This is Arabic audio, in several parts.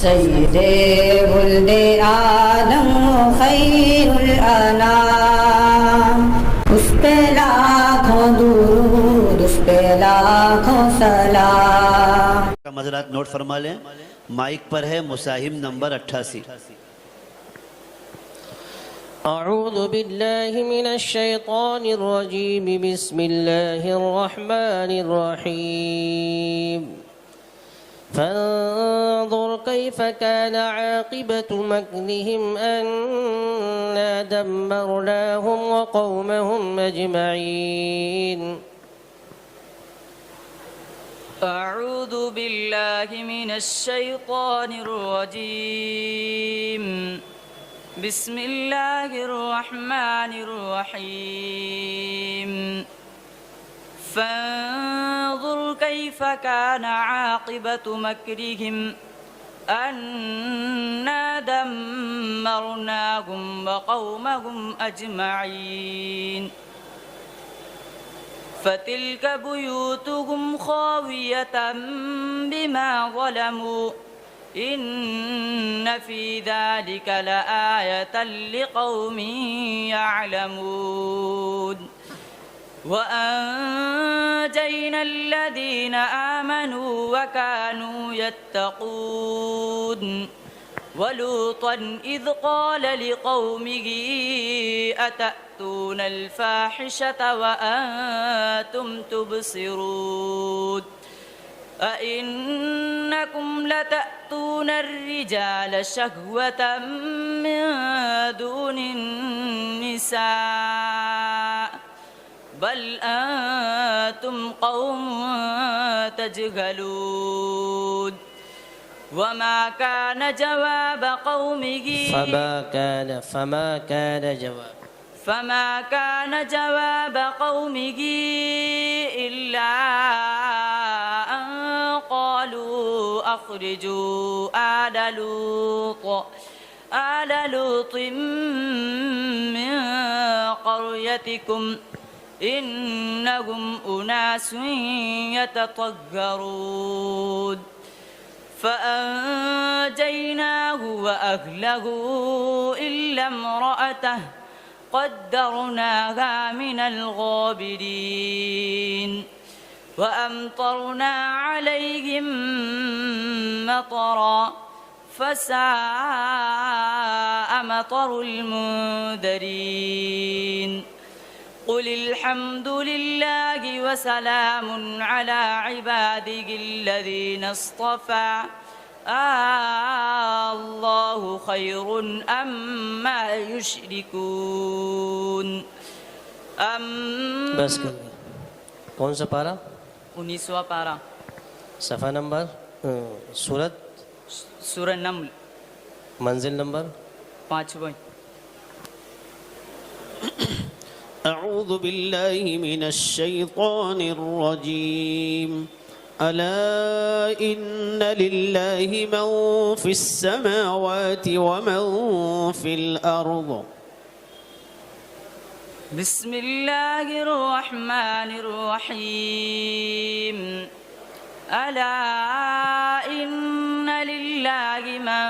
सय्यदे वुल्दे आदम खैरुल अनाम, उस पे लाखों दुरूद, उस पे लाखों सलाम। मज़रात नोट फरमा लें, माइक पर है मुसाहिम नंबर 88। أعوذ بالله من الشيطان الرجيم بسم الله الرحمن الرحيم فانظر كيف كان عاقبة مكرهم أنا دمرناهم وقومهم أجمعين أعوذ بالله من الشيطان الرجيم بسم الله الرحمن الرحيم فانظر كيف كان عاقبة مكرهم أنا دمرناهم وقومهم أجمعين فتلك بيوتهم خاوية بما ظلموا إن في ذلك لآية لقوم يعلمون وأنجينا الذين آمنوا وكانوا يتقون ولوطا إذ قال لقومه أتأتون الفاحشة وأنتم تبصرون أئنكم لتأتون الرجال شهوة من دون النساء بل أنتم قوم تجهلون وما كان جواب قومه فما كان جواب قومه إلا أن قالوا أخرجوا آل لوط من قريتكم إنهم أناس يتطهرون فأنجيناه وأهله إلا امرأته قدرناها من الغابرين وأمطرنا عليهم مطرا فساء مطر المنذرين قل الحمد لله وسلام على عباده الذين اصطفى الله خير أما يشركون बस कर कौन सा पारा 19वां पारा सफ़ा नंबर सूरत सूरह नम्ल मंजिल नंबर 5वां أعوذ بالله من الشيطان الرجيم ألا إن لله من في السماوات ومن في الأرض بسم الله الرحمن الرحيم ألا إن لله من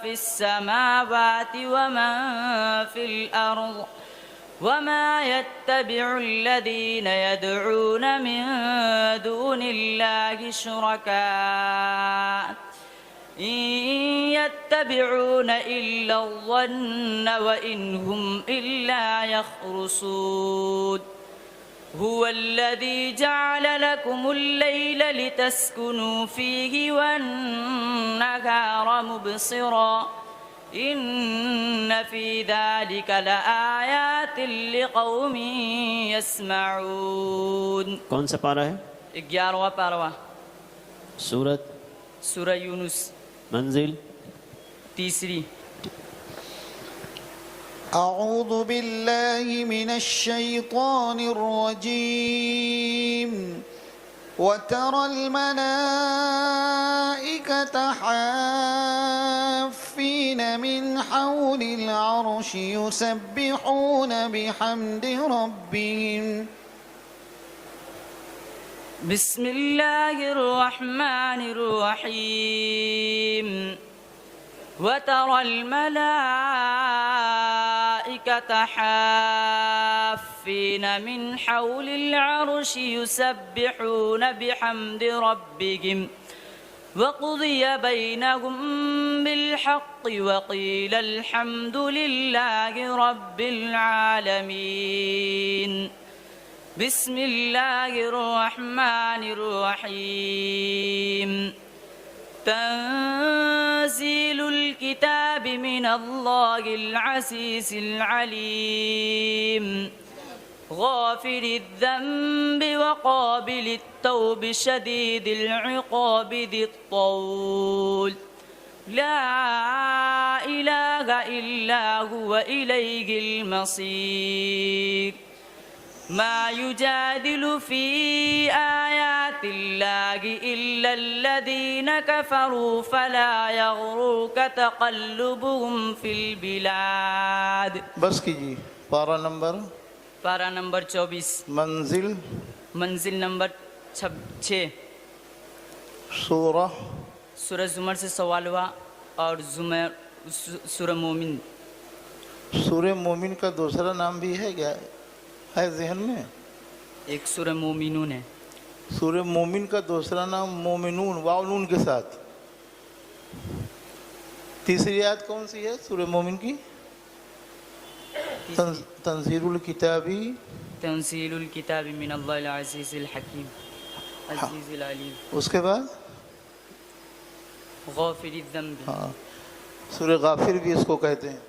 في السماوات ومن في الأرض وما يتبع الذين يدعون من دون الله شركاء إن يتبعون إلا الظن وإن هم إلا يخرصون هو الذي جعل لكم الليل لتسكنوا فيه والنهار مبصرا إن في ذلك لآيات لقوم يسمعون कौन सा पारा है 11वां पारा सूरत सूरह यूनुस मंजिल 3 أعوذ بالله من الشيطان الرجيم وترى الملائكة حافين من حول العرش يسبحون بحمد ربهم بسم الله الرحمن الرحيم وترى الملائكة حافين من حول العرش يسبحون بحمد ربهم وقضي بينهم بالحق وقيل الحمد لله رب العالمين بسم الله الرحمن الرحيم تنزيل الكتاب من الله العزيز العليم غافر الذنب وقابل التوب شديد العقاب ذي الطول لا إله إلا هو إليه المصير ما يجادل في آيات الله إلا الذين كفروا فلا يغرك تقلبهم في البلاد. बस कीजिए। पारा नंबर पारा नंबर 24 मंजिल मंजिल नंबर 6 सूरह सूरह जुमर से सवाल हुआ और जुमर सूरह मोमिन। सूरह मोमिन का दूसरा नाम भी है क्या, है जहन में? एक सूरह मोमिनून है। सूरह मोमिन का दूसरा नाम मोमिनून वाव नून के साथ। तीसरी आयत कौन सी है सूरह मोमिन की? तंजीरुल किताबी तंजीलुल किताबी मिनल्लाहिल अज़ीज़िल हकीम अज़ीज़िल अलीम। उसके बाद गाफिरिज़ ज़ंब। हाँ, सूरह गाफिर भी इसको कहते हैं।